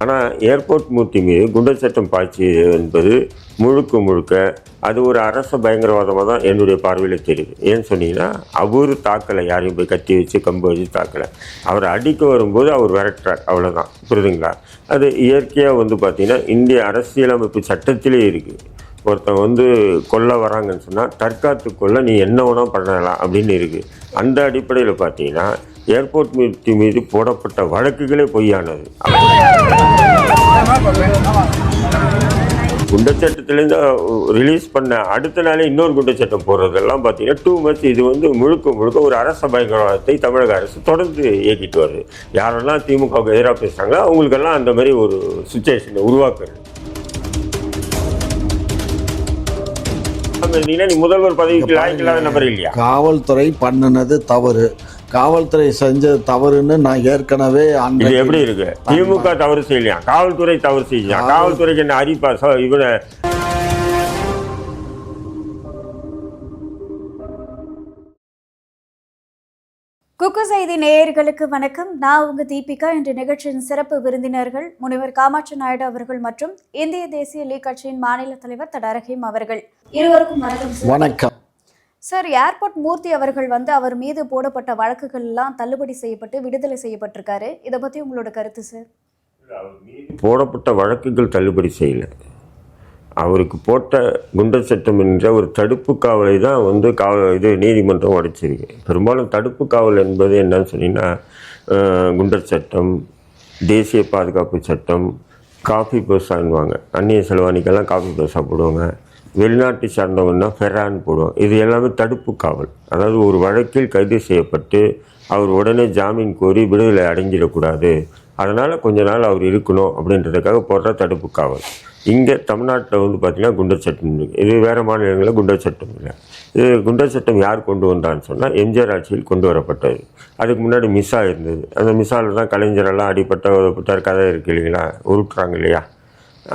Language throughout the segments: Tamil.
ஆனால் ஏர்போர்ட் மூர்த்தி மீது குண்டர் சட்டம் பாய்ச்சியது என்பது முழுக்க முழுக்க அது ஒரு அரச பயங்கரவாதமாக தான் என்னுடைய பார்வையில் தெரியுது. ஏன்னு சொன்னீங்கன்னா, அவர் தாக்கலை, யாரையும் போய் கத்தி வச்சு கம்பு வச்சு தாக்கலை. அவர் அடிக்க வரும்போது அவர் விரட்டுறார், அவ்வளோதான். புரியுதுங்களா? அது இயற்கையாக பார்த்திங்கன்னா இந்திய அரசியலமைப்பு சட்டத்திலே இருக்குது. ஒருத்தன் கொல்ல வராங்கன்னு சொன்னால் தற்காத்து கொள்ள நீ என்ன வேணால் பண்ணலாம் அப்படின்னு இருக்குது. அந்த அடிப்படையில் பார்த்தீங்கன்னா ஏர்போர்ட் மூர்த்தி மீது போடப்பட்ட வழக்குகளே பொய்யானது. குண்டர் சட்டத்திலேருந்து ரிலீஸ் பண்ண அடுத்த நாளே இன்னொரு குண்டர் சட்டம் போடுறதெல்லாம் பார்த்தீங்கன்னா டூ மச். இது முழுக்க முழுக்க ஒரு அரச பயங்கரவாதத்தை தமிழக அரசு தொடர்ந்து இயக்கிட்டு வருது. யாரெல்லாம் திமுகவுக்கு எதிராக பேசுகிறாங்களோ அவங்களுக்கெல்லாம் அந்த மாதிரி ஒரு சுச்சுவேஷனை உருவாக்குறது. நீ முதல்வர் பதவிக்கு லாய்க்கில்லாத நபர் இல்லையா? காவல்துறை பண்ணினது தவறு, காவல்துறை செஞ்சது தவறுன்னு நான் ஏற்கனவே இது எப்படி இருக்கு? திமுக தவறு செய்யலையா, காவல்துறை தவறு செய்யலையா? காவல்துறைக்கு என்ன அறிப்பா இவனை? குக்கு செய்தி நேயர்களுக்கு வணக்கம். நான் உங்க தீபிகா. இன்று நிகழ்ச்சியின் சிறப்பு விருந்தினர்கள் முனைவர் காமாட்சி நாயுடு அவர்கள் மற்றும் இந்திய தேசிய லீக் கட்சியின் மாநில தலைவர் தட ரஹீம் அவர்கள். இருவருக்கும் வணக்கம். வணக்கம் சார். ஏர்போர்ட் மூர்த்தி அவர்கள் அவர் மீது போடப்பட்ட வழக்குகள் எல்லாம் தள்ளுபடி செய்யப்பட்டு விடுதலை செய்யப்பட்டிருக்காரு. இதை பத்தி உங்களோட கருத்து சார்? போடப்பட்ட வழக்குகள் தள்ளுபடி செய்யல. அவருக்கு போட்ட குண்டர் சட்டம் என்ற ஒரு தடுப்பு காவலை தான் இது நீதிமன்றம் உடைச்சிருக்கு. பெரும்பாலும் தடுப்பு காவல் என்பது என்னன்னு சொன்னீங்கன்னா, குண்டர் சட்டம், தேசிய பாதுகாப்பு சட்டம், காஃபி பர்சான்வாங்க, அந்நிய செலவாணிக்கெல்லாம் காஃபி பர்சா போடுவாங்க, வெளிநாட்டை சார்ந்தவங்கன்னா ஃபெரான் போடுவாங்க. இது எல்லாமே தடுப்பு காவல். அதாவது ஒரு வழக்கில் கைது செய்யப்பட்டு அவர் உடனே ஜாமீன் கோரி விடுதலை அடைஞ்சிடக்கூடாது, அதனால் கொஞ்ச நாள் அவர் இருக்கணும் அப்படின்றதுக்காக போடுற தடுப்பு காவல். இங்கே தமிழ்நாட்டில் பார்த்திங்கன்னா குண்டர் சட்டம் இருக்குது. இது வேறு மாநிலங்களில் குண்டர் சட்டம் இல்லை. இது குண்டர் சட்டம் யார் கொண்டு வந்தான்னு சொன்னால் எம்ஜிஆர் ஆட்சியில் கொண்டு வரப்பட்டது. அதுக்கு முன்னாடி மிஸ்ஸா இருந்தது. அந்த மிஸ்ஸாவில் தான் கலைஞரெல்லாம் அடிப்பட்டார் கதை இருக்குது இல்லைங்களா, உருட்டுறாங்க இல்லையா,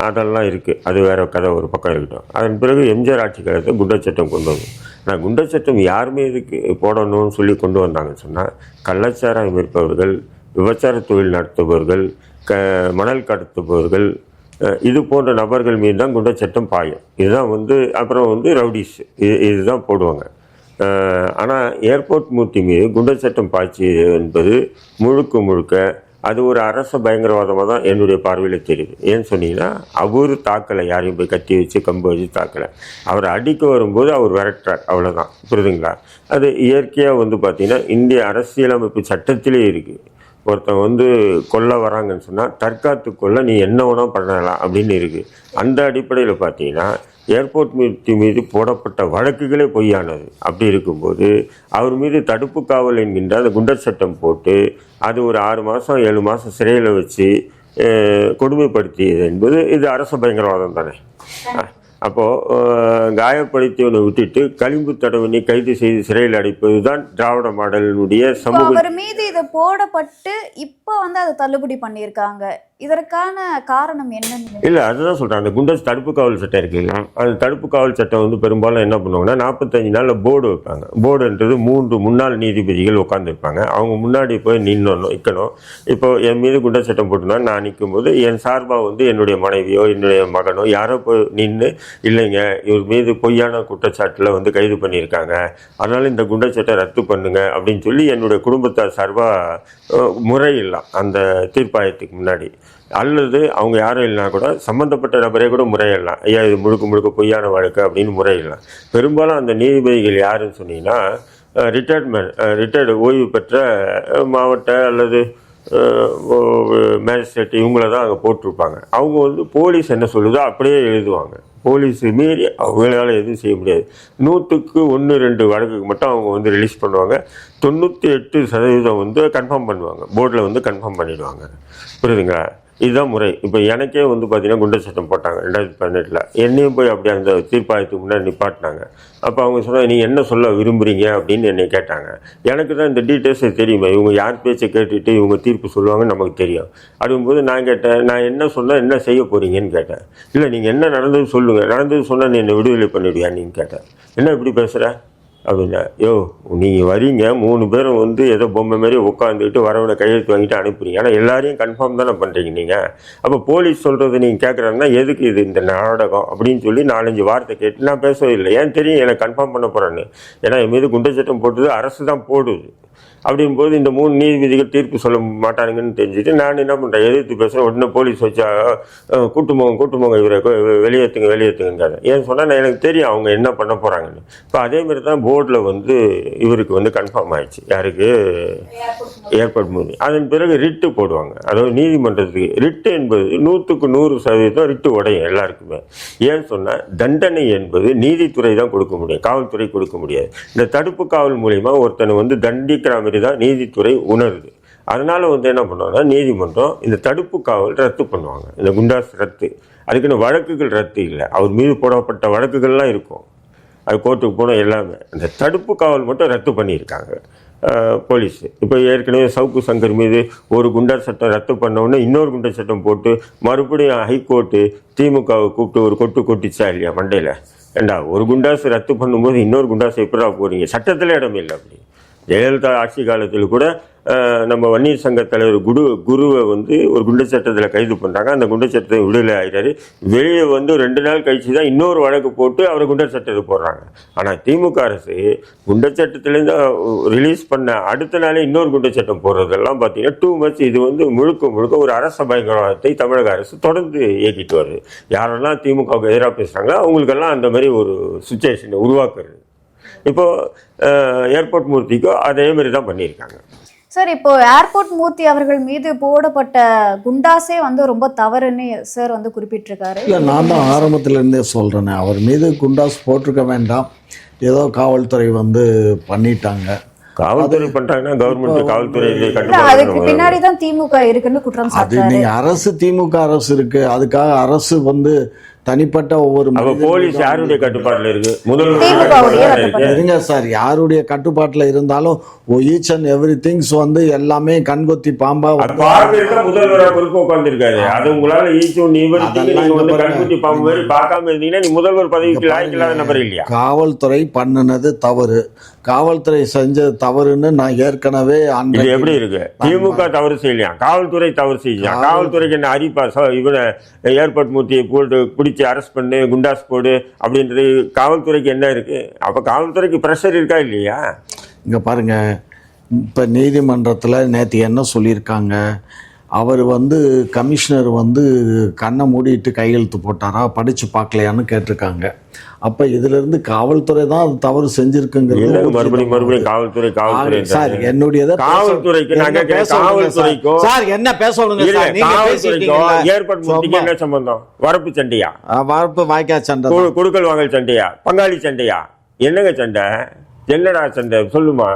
அதெல்லாம் இருக்குது. அது வேறு கதை ஒரு பக்கம் இருக்கட்டும். அதன் பிறகு எம்ஜிஆர் ஆட்சி காலத்தில் குண்டர் சட்டம் கொண்டு வந்தோம். ஆனால் குண்டர் சட்டம் யாருமே இதுக்கு போடணும்னு சொல்லி கொண்டு வந்தாங்கன்னு சொன்னால், கள்ளச்சாராயம் இருப்பவர்கள், விபச்சார தொழில் நடத்துபவர்கள், மணல் கடத்துபவர்கள், இது போன்ற நபர்கள் மீது தான் குண்டர் சட்டம் பாயும். இதுதான் அப்புறம் ரவுடிஸ் இதுதான் போடுவாங்க. ஆனால் ஏர்போர்ட் மூர்த்தி மீது குண்டர் சட்டம் பாய்ச்சியது என்பது முழுக்க முழுக்க அது ஒரு அரச பயங்கரவாதமாக தான் என்னுடைய பார்வையில் தெரியுது. ஏன்னு சொன்னீங்கன்னா, அவர் தாக்கலை, யாரையும் போய் கத்தி வச்சு கம்பு வச்சு தாக்கலை. அவர் அடிக்க வரும்போது அவர் விரட்டுறார், அவ்வளோதான். புரியுதுங்களா? அது இயற்கையாக பார்த்தீங்கன்னா இந்திய அரசியலமைப்பு சட்டத்திலே இருக்குது. ஒருத்தன் கொல்ல வராங்கன்னு சொன்னால் தற்காத்து கொள்ள நீ என்ன வேணால் பண்ணலாம் அப்படின்னு இருக்குது. அந்த அடிப்படையில் பார்த்தீங்கன்னா ஏர்போர்ட் மூர்த்தி மீது போடப்பட்ட வழக்குகளே பொய்யானது. அப்படி இருக்கும்போது அவர் மீது தடுப்பு காவல் என்கின்ற அந்த குண்டர் சட்டம் போட்டு அது ஒரு 6 மாதம் 7 மாதம் சிறையில் வச்சு கொடுமைப்படுத்தியது என்பது இது அரச பயங்கரவாதம் தானே. அப்போது காயப்படுத்தியவனை விட்டுட்டு களிம்பு தடவினை கைது செய்து சிறையில் அடைப்பது தான் திராவிட மாடலினுடைய சமூக. அவர் மீது இது போடப்பட்டு இப்போ அதை தள்ளுபடி பண்ணியிருக்காங்க. இதற்கான காரணம் என்னன்னு இல்லை, அதுதான் சொல்கிறேன். அந்த குண்டர் தடுப்பு காவல் சட்டம் இருக்குங்களா, அந்த தடுப்பு காவல் சட்டம் பெரும்பாலும் என்ன பண்ணுவாங்கன்னா 45 நாளில் போர்டு வைப்பாங்க. போர்டுன்றது 3 முன்னாள் நீதிபதிகள் உட்காந்துருப்பாங்க. அவங்க முன்னாடி போய் நிற்கணும். இப்போ என் மீது குண்டர் சட்டம் போட்டுனா நான் நிற்கும் போது என் சார்பாக என்னுடைய மனைவியோ என்னுடைய மகனோ யாரோ போய் நின்று, இல்லைங்க இவர் மீது பொய்யான குற்றச்சாட்டில் கைது பண்ணியிருக்காங்க, அதனால் இந்த குண்டர் சட்டம் ரத்து பண்ணுங்க அப்படின்னு சொல்லி என்னுடைய குடும்பத்தார் சார்பாக முறையிடலாம் அந்த தீர்ப்பாயத்துக்கு முன்னாடி. அல்லது அவங்க யாரும் இல்லைனா கூட சம்மந்தப்பட்ட நபரே கூட முறையிடலாம். ஐயா இது முழுக்க முழுக்க பொய்யான வழக்கு அப்படின்னு முறையிடலாம். பெரும்பாலும் அந்த நீதிபதிகள் யாருன்னு சொன்னீங்கன்னா ரிட்டையர்டு ஓய்வு பெற்ற மாவட்ட அல்லது மேஜிஸ்ட்ரேட் இவங்கள தான் அங்கே போட்டிருப்பாங்க. அவங்க போலீஸ் என்ன சொல்லுதோ அப்படியே எழுதுவாங்க. போலீஸ் மீறி அவங்களால எதுவும் செய்ய முடியாது. 100க்கு 1-2 வழக்குக்கு மட்டும் அவங்க ரிலீஸ் பண்ணுவாங்க. 98% கன்ஃபார்ம் பண்ணுவாங்க. போர்டில் கன்ஃபார்ம் பண்ணிடுவாங்க. புரியுதுங்களா? இதுதான் முறை. இப்போ எனக்கே பார்த்தீங்கன்னா குண்டர் சட்டம் போட்டாங்க 2018. என்னையும் போய் அப்படி அந்த தீர்ப்பாயத்துக்கு முன்னாடி நிப்பாட்டினாங்க. அப்போ அவங்க சொன்னாங்க, நீ என்ன சொல்ல விரும்புகிறீங்க அப்படின்னு என்னை கேட்டாங்க. எனக்கு தான் இந்த டீட்டெயில்ஸ் தெரியுமா, இவங்க யார் பேச்சை கேட்டுட்டு இவங்க தீர்ப்பு சொல்லுவாங்கன்னு நமக்கு தெரியும். அப்படிங்கும்போது நான் கேட்டேன், நான் என்ன சொன்னால் என்ன செய்ய போகிறீங்கன்னு கேட்டேன். இல்லை நீங்கள் என்ன நடந்தது சொல்லுங்கள், நடந்தது சொன்னால் நீ என்னை விடுதலை பண்ணிவிடுவியா நீங்கள் கேட்டேன். என்ன இப்படி பேசுகிற, அப்படின்னா, யோ நீங்கள் வரீங்க 3 பேரும் வந்து ஏதோ பொம்மை மாதிரி உட்காந்துக்கிட்டு வரவனை கையெழுத்து வாங்கிட்டு அனுப்புறீங்க, ஆனால் எல்லாரையும் கன்ஃபார்ம் தானே பண்ணுறீங்க நீங்கள். அப்போ போலீஸ் சொல்கிறது நீங்கள் கேட்குறாங்கன்னா எதுக்கு இது இந்த நாடகம் அப்படின்னு சொல்லி 4-5 வார்த்தை கேட்டு நான் பேசவே இல்லை. ஏன் தெரியும் எனக்கு கன்ஃபார்ம் பண்ண போகிறேன்னு. ஏன்னா என் மீது குண்டச்சட்டம் போட்டது அரசு தான் போடுது. அப்படிங்கும்போது இந்த 3 நீதிபதிகள் தீர்ப்பு சொல்ல மாட்டானுங்கன்னு தெரிஞ்சுட்டு நான் என்ன பண்ணுறேன், எதிர்த்து பேசுகிறேன். உடனே போலீஸ் வச்சா கூட்டுமோங்க இவரை வெளியேற்றுங்காத. ஏன்னு சொன்னால் எனக்கு தெரியும் அவங்க என்ன பண்ண போகிறாங்கன்னு. இப்போ அதேமாரி தான் போர்டில் வந்து இவருக்கு வந்து கன்ஃபார்ம் ஆயிடுச்சு. யாருக்கு? Airport movie. அதன் பிறகு ரிட்டு போடுவாங்க. அதாவது நீதிமன்றத்துக்கு ரிட்டு என்பது 100% ரிட்டு உடையும் எல்லாருக்குமே. ஏன்னு சொன்னால் தண்டனை என்பது நீதித்துறை தான் கொடுக்க முடியும், காவல்துறை கொடுக்க முடியாது. இந்த தடுப்பு காவல் மூலிமா ஒருத்தனை வந்து தண்டிக்கிற மாதிரி தான் நீதித்துறை உணருது. அதனால வந்து என்ன பண்ணுவாங்கன்னா நீதிமன்றம் இந்த தடுப்பு காவல் ரத்து பண்ணுவாங்க. இந்த குண்டாஸ் ரத்து, அதுக்குன்னு வழக்குகள் ரத்து இல்லை. அவர் மீது போடப்பட்ட வழக்குகள்லாம் இருக்கும், அது கோர்ட்டுக்கு போனால் எல்லாமே. அந்த தடுப்பு காவல் மட்டும் ரத்து பண்ணியிருக்காங்க போலீஸ். இப்போ ஏற்கனவே சவுக்கு சங்கர் மீது ஒரு குண்டர் சட்டம் ரத்து பண்ணவுடனே இன்னொரு குண்டர் சட்டம் போட்டு மறுபடியும் ஹைகோர்ட்டு திமுகவை கூப்பிட்டு ஒரு கொட்டிச்சா இல்லையா மண்டையில். ஏண்டா ஒரு குண்டாசு ரத்து பண்ணும்போது இன்னொரு குண்டாசு எப்படா போகிறீங்க? சட்டத்தில் இடமே இல்லை. அப்படி ஜெயலலிதா ஆட்சி காலத்தில் கூட நம்ம வன்னியர் சங்க தலைவர் குருவை வந்து ஒரு குண்டர் சட்டத்தில் கைது பண்ணுறாங்க. அந்த குண்டர் சட்டத்தை விடுதலை ஆகிறாரு. வெளியே வந்து 2 நாள் கழிச்சு தான் இன்னொரு வழக்கு போட்டு அவரை குண்டர் சட்டத்தை போடுறாங்க. ஆனால் திமுக அரசு குண்டர் சட்டத்திலேருந்து ரிலீஸ் பண்ண அடுத்த நாளே இன்னொரு குண்டர் சட்டம் போடுறதெல்லாம் பார்த்தீங்கன்னா டூ மச். இது வந்து முழுக்க ஒரு அரச பயங்கரவாதத்தை தமிழக அரசு தொடர்ந்து இயக்கிட்டு வருது. யாரெல்லாம் திமுகவுக்கு எதிராக பேசுகிறாங்களோ அவங்களுக்கெல்லாம் அந்த மாதிரி ஒரு சுச்சுவேஷனை உருவாக்குறது. இப்போது ஏர்போர்ட் மூர்த்திக்கும் அதே மாதிரி தான் பண்ணியிருக்காங்க. சார், இப்போ ஏர்போர்ட் மூர்த்தி அவர்கள் மீது போடப்பட்ட குண்டாஸே வந்து ரொம்ப தவறுன்னு சார் வந்து குறிப்பிட்டிருக்காரு. இல்லை, நான் தான் ஆரம்பத்திலேருந்தே சொல்கிறேனே, அவர் மீது குண்டாஸ் போட்டிருக்க வேண்டாம். ஏதோ காவல்துறை வந்து பண்ணிட்டாங்க. காவல்துறை பண்றாங்கன்னா கவர்மெண்ட் காவல்துறை அதுக்கு பின்னாடி தான் திமுக இருக்குன்னு குற்றம் சாட்டுறாரு. அது நீங்க அரசு திமுக அரசு இருக்கு, அதுக்காக அரசு வந்து தனிப்பட்ட ஒவ்வொரு போலீஸ் யாருடைய கட்டுப்பாட்டில் இருக்கு? இருங்க சார், யாருடைய கட்டுப்பாட்டில் இருந்தாலும் ஈச் அண்ட் எவ்ரி திங்ஸ் வந்து எல்லாமே கண்கொத்தி பாம்பா முதல்வராக பொறுப்பு உட்கார்ந்துருக்காரு. அது உங்களால கண்கொத்தி பாம்பு மாதிரி பார்க்காம இருந்தீங்கன்னா நீ முதல்வர் பதவிக்கு லாய்க்கில்லாத நபர் இல்லையா? காவல்துறை பண்ணினது தவறு, காவல்துறை செஞ்சது தவறுன்னு நான் ஏற்கனவே எப்படி இருக்கு? திமுக தவறு செய்யலையா, காவல்துறை தவறு செய்யலையா? காவல்துறைக்கு என்ன அரிப்பா? இவனை ஏர்போர்ட் மூர்த்தியை போட்டு பிடிச்சி அரெஸ்ட் பண்ணு, குண்டாஸ் போடு அப்படின்றது காவல்துறைக்கு என்ன இருக்கு? அப்ப காவல்துறைக்கு பிரஷர் இருக்கா இல்லையா? இங்க பாருங்க, இப்ப நீதிமன்றத்துல நேற்று என்ன சொல்லியிருக்காங்க, அவர் வந்து கமிஷனர் வந்து கண்ணை மூடிட்டு கையெழுத்து போட்டாரா, படிச்சு பார்க்கலையான்னு கேட்டிருக்காங்க. அப்ப இதுல இருந்து காவல்துறை தான் அது தவறு செஞ்சிருக்குங்கிறது. மறுபடியும் காவல்துறை சார், என்னுடையதை காவல்துறைக்கும் சார் என்ன பேசணுங்க? ஏர்போர்ட் மூர்த்திக்கு என்ன சம்பந்தம்? வரப்பு சண்டையா? வரப்பு வாய்க்கா சண்டை, குடுக்கல் வாங்கல் சண்டையா? பங்காளி சண்டையா? என்னங்க சண்டை? என்னடா சண்டை சொல்லுமா?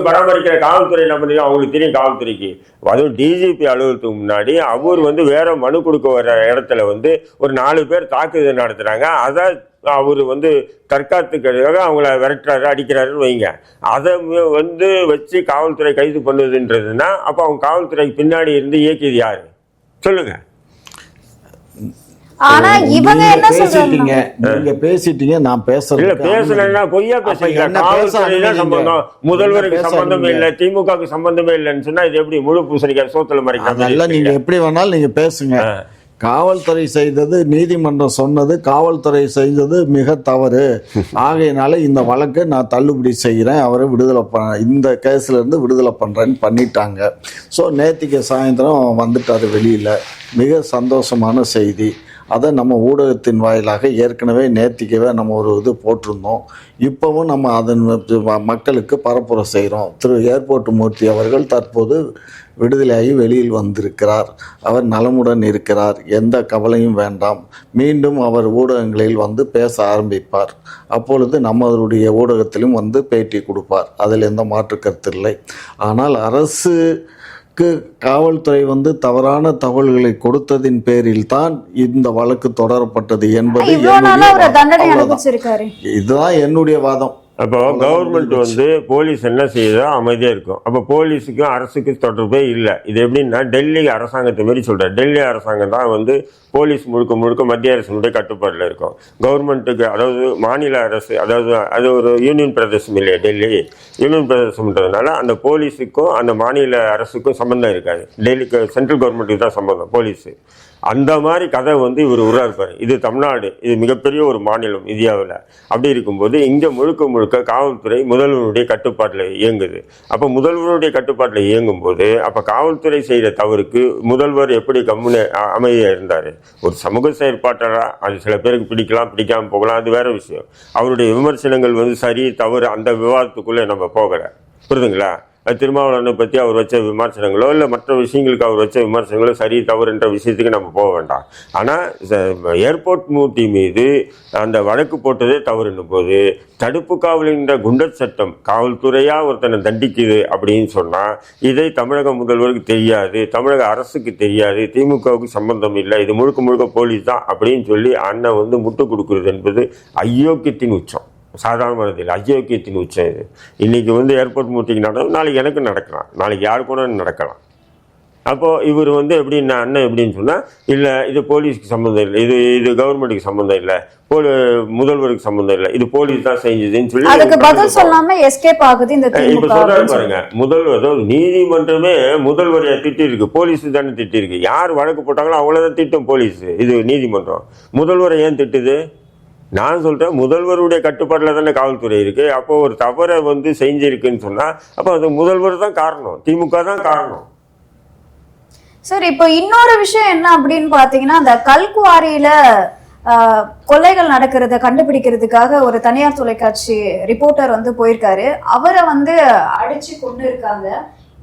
பராமரிக்கிற காவல்துறை என்ன பண்ணி அவங்களுக்கு தெரியும். காவல்துறைக்கு அதுவும் டிஜிபி அலுவலகத்துக்கு முன்னாடி அவர் வந்து வேற மனு கொடுக்க வர இடத்துல வந்து ஒரு 4 பேர் தாக்குதல் நடத்துறாங்க. அதான் அவர் வந்து தற்காத்துக்காக அவங்கள விரட்டுறாரு, அடிக்கிறாருன்னு வைங்க. அதை வந்து வச்சு காவல்துறை கைது பண்ணுதுன்றதுன்னா அப்ப அவங்க காவல்துறைக்கு பின்னாடி இருந்து இயக்கியது யாரு சொல்லுங்க? ஆனா இவங்க என்ன சொல்றாங்க? நீங்க பேசிட்டீங்க, நான் பேசலன்னா பொய்யா பேசுறீங்க. காவல்துறை சம்பந்தம், முதல்வருக்கு சம்பந்தம் இல்ல, திமுகவுக்கு சம்பந்தமே இல்லைன்னு சொன்னா இது எப்படி முழு பூசணிக்காய் சோத்துல மறைக்காம? நீங்க எப்படி வேணாலும் நீங்க பேசுங்க. காவல்துறை செய்தது, நீதிமன்றம் சொன்னது காவல்துறை செய்தது மிக தவறு, ஆகையினால இந்த வழக்கை நான் தள்ளுபடி செய்கிறேன், அவரை விடுதலை இந்த கேஸ்ல இருந்து விடுதலை பண்றேன்னு பண்ணிட்டாங்க. ஸோ நேத்திக்கு சாயந்தரம் வந்துட்டாரு வெளியில. மிக சந்தோஷமான செய்தி. அதை நம்ம ஊடகத்தின் வாயிலாக ஏற்கனவே நேத்திக்கவே நம்ம ஒரு இது போட்டிருந்தோம். இப்போவும் நம்ம அதன் மக்களுக்கு பரப்புரை செய்கிறோம். ஏர்போர்ட் மூர்த்தி அவர்கள் தற்போது விடுதலையாகி வெளியில் வந்திருக்கிறார். அவர் நலமுடன் இருக்கிறார், எந்த கவலையும் வேண்டாம். மீண்டும் அவர் ஊடகங்களில் வந்து பேச ஆரம்பிப்பார். அப்பொழுது நம்மளுடைய ஊடகத்திலும் வந்து பேட்டி கொடுப்பார். அதில் எந்த மாற்று கருத்து இல்லை. ஆனால் அரசுக்கு காவல்துறை வந்து தவறான தகவல்களை கொடுத்ததின் பேரில் தான் இந்த வழக்கு தொடரப்பட்டது என்பது இதுதான் என்னுடைய வாதம். அப்போ கவர்மெண்ட் வந்து போலீஸ் என்ன செய்யுதோ அமைதியாக இருக்கும். அப்போ போலீஸுக்கும் அரசுக்கும் தொடர்பே இல்லை. இது எப்படின்னா டெல்லி அரசாங்கத்தை மாரி சொல்கிறார். டெல்லி அரசாங்கம் தான் வந்து போலீஸ் முழுக்க முழுக்க மத்திய அரசுடைய கட்டுப்பாட்டில் இருக்கும். கவர்மெண்ட்டுக்கு, அதாவது மாநில அரசு, அதாவது அது ஒரு யூனியன் பிரதேசம் இல்லையா டெல்லி, யூனியன் பிரதேசம்ன்றதுனால அந்த போலீஸுக்கும் அந்த மாநில அரசுக்கும் சம்மந்தம் இருக்காது. டெல்லிக்கு சென்ட்ரல் கவர்மெண்ட்டுக்கு தான் சம்மந்தம் போலீஸு. அந்த மாதிரி கதை வந்து இவர் உருவாப்பார். இது தமிழ்நாடு, இது மிகப்பெரிய ஒரு மாநிலம் இந்தியாவில். அப்படி இருக்கும்போது இங்கே முழுக்க முழுக்க காவல்துறை முதல்வருடைய கட்டுப்பாட்டில் இயங்குது. அப்போ முதல்வருடைய கட்டுப்பாட்டில் இயங்கும்போது அப்போ காவல்துறை செய்கிற தவறுக்கு முதல்வர் எப்படி அமைதியாக இருந்தார்? ஒரு சமூக செயற்பாட்டராக அது சில பேருக்கு பிடிக்கலாம், பிடிக்காமல் போகலாம், அது வேற விஷயம். அவருடைய விமர்சனங்கள் வந்து சரி தவறு அந்த விவாதத்துக்குள்ளே நம்ம போகலை, புரியுதுங்களா? திருமாவளவனை பற்றி அவர் வச்ச விமர்சனங்களோ இல்லை மற்ற விஷயங்களுக்கு அவர் வச்ச விமர்சனங்களோ சரி தவறுன்ற விஷயத்துக்கு நம்ம போக வேண்டாம். ஆனால் ஏர்போர்ட் மூர்த்தி மீது அந்த வழக்கு போட்டதே தவறுன்னும் போது தடுப்பு காவலின்ற குண்டர் சட்டம் காவல்துறையாக ஒருத்தனை தண்டிக்குது அப்படின்னு சொன்னால் இதை தமிழக முதல்வருக்கு தெரியாது, தமிழக அரசுக்கு தெரியாது, திமுகவுக்கு சம்பந்தம் இல்லை, இது முழுக்க முழுக்க போலீஸ் தான் அப்படின்னு சொல்லி அண்ணன் வந்து முட்டு கொடுக்குறது என்பது அயோக்கியத்தின் உச்சம். சாதாரணமானதில்லை, அயோக்கியத்தின் உச்சம் இது. இன்றைக்கி வந்து ஏர்போர்ட் மூர்த்திக்கு நடக்கும், நாளைக்கு எனக்கு நடக்கலாம், நாளைக்கு யாரு கூட நடக்கலாம். அப்போது இவர் வந்து எப்படின்னா அண்ணன் எப்படின்னு சொன்னால் இல்லை இது போலீஸ்க்கு சம்மந்தம் இல்லை, இது கவர்மெண்ட்டுக்கு சம்மந்தம் இல்லை, முதல்வருக்கு சம்மந்தம் இல்லை, இது போலீஸ் தான் செஞ்சதுன்னு சொல்லி இப்போ சொல்றாரு பாருங்க. முதல்வர், அதாவது நீதிமன்றமே முதல்வரை திட்டிருக்கு, போலீஸ் தானே திட்டிருக்கு. யார் வழக்கு போட்டாங்களோ அவங்களதான் திட்டும் போலீஸ். இது நீதிமன்றம் முதல்வரை ஏன் திட்டுது? நான் சொல்கிறேன், முதல்வருடைய கட்டுப்பாட்டில் தானே காவல்துறை இருக்குது. அப்போது ஒரு தவறை வந்து செஞ்சிருக்குன்னு சொன்னால் அப்போ அது முதல்வர் தான் காரணம், திமுக தான் காரணம். சார், இப்போ இன்னொரு விஷயம் என்ன அப்படின்னு பார்த்தீங்கன்னா, அந்த கல்குவாரியில் கொள்ளைகள் நடக்கிறத கண்டுபிடிக்கிறதுக்காக ஒரு தனியார் தொலைக்காட்சி ரிப்போர்ட்டர் வந்து போயிருக்காரு. அவரை வந்து அடிச்சு கொண்டு இருக்காங்க.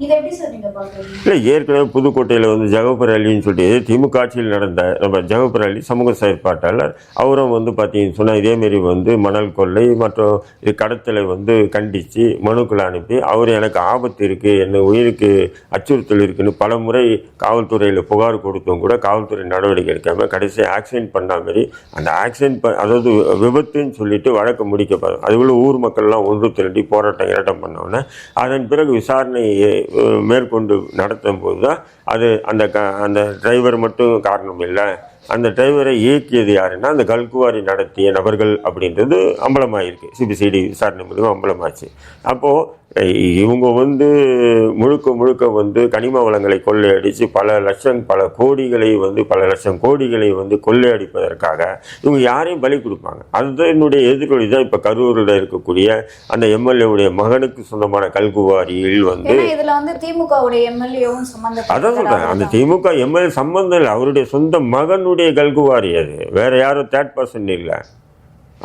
இதை எப்படி சார் நீங்க பாக்குறீங்க? இல்லை, ஏற்கனவே புதுக்கோட்டையில் வந்து ஜவஹர் அலின்னு சொல்லிட்டு திமுக ஆட்சியில் நடந்த நம்ம ஜவஹர் அலி சமூக செயற்பாட்டாளர், அவரும் வந்து பார்த்தீங்கன்னு சொன்னால் இதேமாரி வந்து மணல் கொள்ளை மற்றும் இது கடத்தலை வந்து கண்டித்து மனுக்களை அனுப்பி அவர் எனக்கு ஆபத்து இருக்குது, என்ன உயிருக்கு அச்சுறுத்தல் இருக்குன்னு பல முறை காவல்துறையில் புகார் கொடுத்தும் கூட காவல்துறை நடவடிக்கை எடுக்காமல் கடைசி ஆக்சிடென்ட் பண்ண மாதிரி அந்த ஆக்சிடென்ட் அதாவது விபத்துன்னு சொல்லிட்டு வழக்கு முடிக்கப்படும். அதுக்குள்ள ஊர் மக்கள்லாம் ஒன்று திரட்டி போராட்டம் இரட்டம் பண்ணோன்னே அதன் பிறகு விசாரணை மேற்கொண்டு நடத்தும் போது தான் அது அந்த டிரைவர் மட்டும் காரணம் இல்லை, அந்த டிரைவரை இயக்கியது யாருன்னா அந்த கல்குவாரி நடத்திய நபர்கள் அப்படின்றது அம்பலமாயிருக்கு. சிபிசிஐடி விசாரணை மூலமாக அம்பலமாச்சு. அப்போது இவங்க வந்து முழுக்க முழுக்க வந்து கனிம வளங்களை கொள்ளையடித்து பல லட்சம் கோடிகளை வந்து கொள்ளையடிப்பதற்காக இவங்க யாரையும் பலி கொடுப்பாங்க. அதுதான் என்னுடைய எதிர்கொலி தான். இப்போ கரூரில் இருக்கக்கூடிய அந்த எம்எல்ஏவுடைய மகனுக்கு சொந்தமான கல்குவாரியில் வந்து திமுகவுடைய எம்எல்ஏவும் சம்பந்தம். அதான் சொல்றேன், அந்த திமுக எம்எல்ஏ சம்பந்தம் இல்லை, அவருடைய சொந்த மகனுடைய கல்குவாரி. அது வேற யாரும் தேர்ட் பர்சன் இல்லை.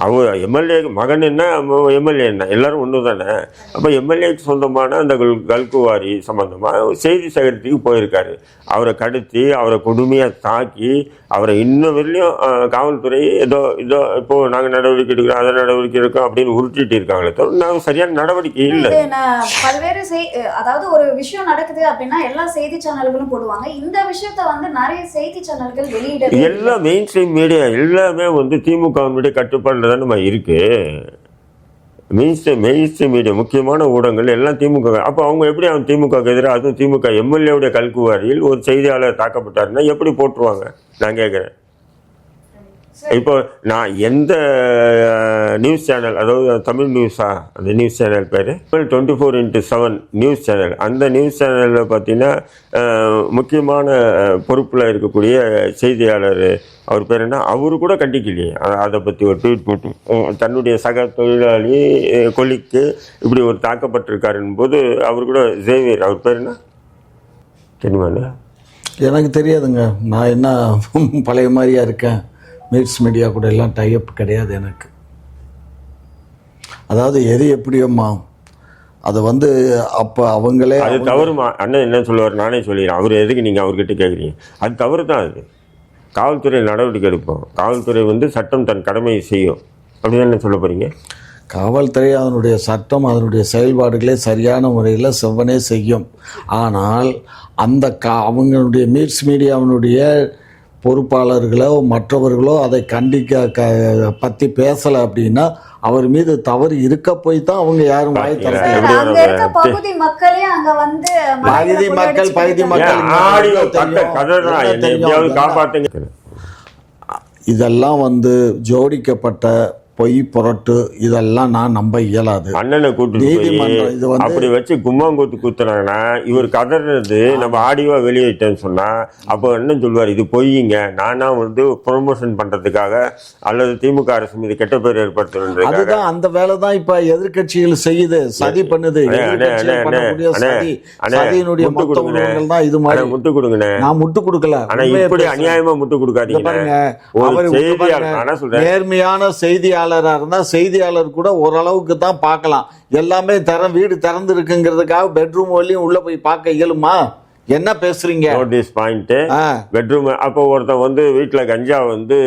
அவர் எம்எல்ஏ மகன் என்ன, எம்எல்ஏ என்ன, எல்லாரும் ஒன்று தானே. அப்போ எம்எல்ஏக்கு சொந்தமான அந்த கல்குவாரி சம்பந்தமாக செய்தி சேகரித்துக்கு போயிருக்காரு. அவரை கடத்தி அவரை கொடுமையாக தாக்கி அவரை இன்னும் வரலையும் காவல்துறை ஏதோ இப்போது நாங்கள் நடவடிக்கை எடுக்கிறோம், அதை நடவடிக்கை எடுக்கிறோம் அப்படின்னு உருட்டிட்டு இருக்காங்களே தவிர நாங்கள் சரியான நடவடிக்கை இல்லை. பல்வேறு அதாவது ஒரு விஷயம் நடக்குது அப்படின்னா எல்லா செய்தி சேனல்களும் போடுவாங்க. இந்த விஷயத்த வந்து நிறைய செய்தி சேனல்கள் வெளியிட, எல்லா மெயின் ஸ்ட்ரீம் மீடியா எல்லாமே வந்து திமுகவினுடைய கட்டுப்பாடு நம்ம இருக்கு. மெயின் ஸ்ட்ரீம் மீடியா முக்கியமான ஊடகங்கள் எல்லாம் திமுக. அப்போ அவங்க எப்படி அவன் திமுக எதிராக, அதுவும் திமுக எம்எல்ஏவுடைய கல்குவாரியில் ஒரு செய்தியாளர் தாக்கப்பட்டாருன்னா எப்படி போட்டுருவாங்க? நான் கேட்குறேன். இப்போ நான் எந்த நியூஸ் சேனல், அதாவது தமிழ் நியூஸா, அந்த நியூஸ் சேனல் பேர் 24x7 நியூஸ் சேனல், அந்த நியூஸ் சேனலில் பார்த்தீங்கன்னா முக்கியமான பொறுப்பில் இருக்கக்கூடிய செய்தியாளர், அவர் பேர் என்ன, அவரு கூட கண்டிக்கலையே. அதை பற்றி ஒரு ட்வீட் போட்டு தன்னுடைய சக தொழிலாளி கொல்லிக்கு இப்படி ஒரு தாக்கப்பட்டிருக்காருன்னு போது அவர் கூட சேவியர், அவர் பேர் என்ன தெரியுமா? எனக்கு தெரியாதுங்க, நான் என்ன பழைய மாதிரியா இருக்கேன். மிக்ஸ் மீடியா கூட எல்லாம் டைப் கிடையாது எனக்கு. அதாவது எது எப்படியோம்மா அது வந்து அப்போ அவங்களே அது தவறுமா. அண்ணன் என்ன சொல்லுவார், நானே சொல்லிடுறேன். அவர் எதுக்கு நீங்கள் அவர்கிட்ட கேட்குறீங்க? அது தவறு தான். அது காவல்துறை நடவடிக்கை எடுப்போம். காவல்துறை வந்து சட்டம் தன் கடமையை செய்யும். அப்படி என்ன சொல்ல போகிறீங்க? காவல்துறை அதனுடைய சட்டம் அதனுடைய செயல்பாடுகளே சரியான முறையில் செவ்வனே செய்யும். ஆனால் அந்த அவங்களுடைய மிக்ஸ் மீடியாவினுடைய பொறுப்பாளர்களோ மற்றவர்களோ அதை பற்றி பேசலை அப்படின்னா அவர் மீது தவறு இருக்க போய் தான் அவங்க யாரும் வாய் சார், திறக்கல. அங்க இருக்க பகுதி மக்களே அங்க வந்து பகுதி மக்கள் ஆடியோ கதை எப்படியாவது காப்பாத்துங்க. இதெல்லாம் வந்து ஜோடிக்கப்பட்ட பொய் புரட்டு, இதெல்லாம் நான் நம்ப இயலாது. அண்ணனை கூட்டிட்டு நீதிமன்றம் இது போய் வந்து அப்படி வச்சு கும்மாங்குத்து குத்துனாங்கன்னா இவர் கதறது நம்ம ஆடியோவா வெளியிட்டேன்னு சொன்னா அப்போ அண்ணன் சொல்லுவார் இது பொய்யுங்க, நானா வந்து ப்ரொமோஷன் பண்றதுக்காக அல்லது திமுக அரசு மீது கெட்ட பேர் ஏற்படுத்தணுன்றதுக்காக. அதுதான் அந்த வேலை தான் இப்ப எதிர்க்கட்சிகள் செய்யுது, சதி பண்ணுது. எதிர்க்கட்சிகள் பண்ணக்கூடிய சதியினுடைய மொத்த உருவங்கள் தான் இது மாதிரி. முட்டு கொடுங்கண்ணே. நான் முட்டு கொடுக்கல. ஆனா இப்படி அநியாயமா முட்டு கொடுக்காதீங்க. பாருங்க, ஒரு அவர் செய்தியாளர் நான் சொல்றேன், நேர்மையான செய்தியாளரா இருந்தா செய்தியாளர் கூட ஓரளவுக்கு தான் பார்க்கலாம். எல்லாமே வீடு திறந்து இருக்குங்கிறதுக்காக பெட்ரூம் வழியும் உள்ள போய் பார்க்க இயலுமா? என்ன பேசுறீங்க? Notice point bedroom. அப்போ ஒருத்தன் வந்து வீட்டில் கஞ்சா வந்து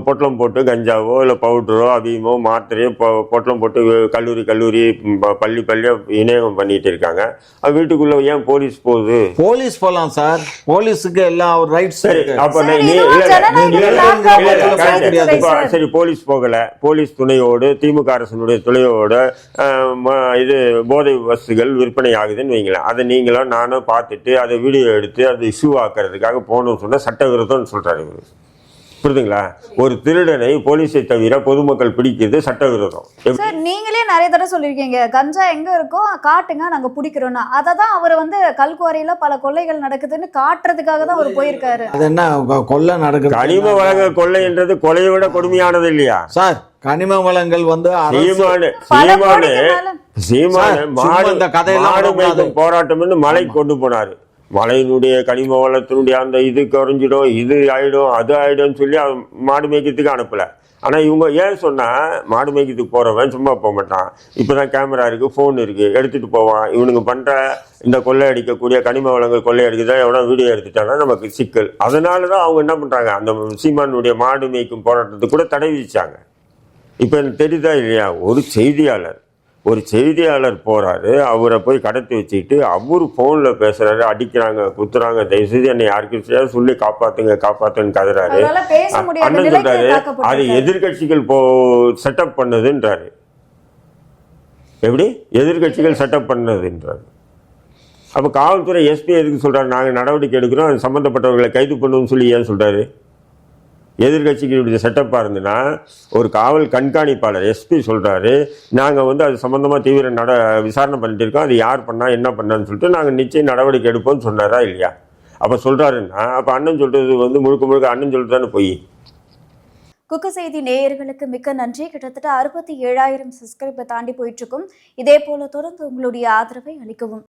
பொட்டலம் போட்டு கஞ்சாவோ இல்லை பவுடரோ அபியமோ மாத்திரையோ பொட்டலம் போட்டு கல்லூரி பள்ளியாக விநியோகம் பண்ணிட்டு இருக்காங்க. வீட்டுக்குள்ள ஏன் போலீஸ் போகுது? போலீஸ் போலாம் சார், போலீஸுக்கு எல்லாம் ரைட்ஸ். சரி, போலீஸ் போகல, போலீஸ் துணையோடு திமுக அரசனுடைய துணையோடு இது போதை வஸ்துகள் விற்பனை ஆகுதுன்னு வைங்களேன். அதை நீங்களும் நானும் பார்த்துட்டு அதை வீடியோ எடுத்து அதை இஷ்யூ ஆக்கிறதுக்காக போகணும்னு சொன்னால் சட்டவிரோதம்னு சொல்றாரு இவர். புரியுதுங்களா? ஒரு திருடனை போலீஸை தவிர பொதுமக்கள் பிடிக்கிறது சட்டவிரோதம். சார், நீங்களே நிறைய தடவை சொல்லியிருக்கீங்க கஞ்சா எங்க இருக்கோ காட்டுங்க நாங்க பிடிக்கிறோம்னா. அதை தான் அவர் வந்து கல்குவாரியில பல கொள்ளைகள் நடக்குதுன்னு காட்டுறதுக்காக தான் அவர் போயிருக்காரு. அது என்ன கொள்ளை நடக்குது? கனிம வளங்க கொள்ளை என்றது கொலையை விட கொடுமையானது இல்லையா சார்? கனிம வளங்கள் வந்து போராட்டம் மலை கொண்டு போனாரு. மலையினுடைய கனிம வளத்தினுடைய அந்த இது குறைஞ்சிடும், இது ஆயிடும், அது ஆயிடும் சொல்லி மாடு மேய்க்கிறதுக்கு அனுப்பல. ஆனா இவங்க ஏன் சொன்னா மாடு மேய்க்கிறதுக்கு போறவன் சும்மா போக மாட்டான். இப்பதான் கேமரா இருக்கு, போன் இருக்கு, எடுத்துட்டு போவான். இவனுங்க பண்ற இந்த கொள்ளை அடிக்கக்கூடிய கனிம வளங்கள் கொள்ளை அடிக்குதான் எவனா வீடியோ எடுத்துட்டாங்கன்னா நமக்கு சிக்கல். அதனாலதான் அவங்க என்ன பண்றாங்க, அந்த சீமானுடைய மாடு மேய்க்கும் போராட்டத்துக்கு கூட தடை விதிச்சாங்க. இப்ப எனக்கு தெரியுதா இல்லையா? ஒரு செய்தியாளர் போறாரு, அவரை போய் கடத்தி வச்சுக்கிட்டு அவரு போன்ல பேசுறாரு, அடிக்கிறாங்க, குத்துறாங்க, தயவுசெய்து என்னை யாருக்கும் சொல்லி காப்பாத்துன்னு கதறாரு. அண்ணன் சொல்றாரு அது எதிர்கட்சிகள் செட்டப் பண்ணதுன்றாரு. எப்படி எதிர்கட்சிகள் செட்டப் பண்ணதுன்றாரு? அப்ப காவல்துறை எஸ்பி எதுக்கு சொல்றாரு நாங்க நடவடிக்கை எடுக்கிறோம், அது சம்பந்தப்பட்டவர்களை கைது பண்ணுவோம்னு சொல்லி ஏன் சொல்றாரு? எதிர்கட்சிகளுடைய செட்டப்பாக இருந்துன்னா ஒரு காவல் கண்காணிப்பாளர் எஸ்பி சொல்கிறாரு நாங்கள் வந்து அது சம்மந்தமாக தீவிர விசாரணை பண்ணிட்டு இருக்கோம், அது யார் பண்ணா என்ன பண்ணான்னு சொல்லிட்டு நாங்கள் நிச்சயம் நடவடிக்கை எடுப்போம்னு சொன்னாரா இல்லையா? அப்போ சொல்கிறாருன்னா அப்போ அண்ணன் சொல்கிறது வந்து முழுக்க அண்ணன் சொல்லிட்டு தானே போய். குக்கு செய்தி நேயர்களுக்கு மிக்க நன்றி. கிட்டத்தட்ட 67,000 சப்ஸ்கிரைபர் தாண்டி போயிட்டு இருக்கும். இதே போல தொடர்ந்து உங்களுடைய ஆதரவை அளிக்கவும்.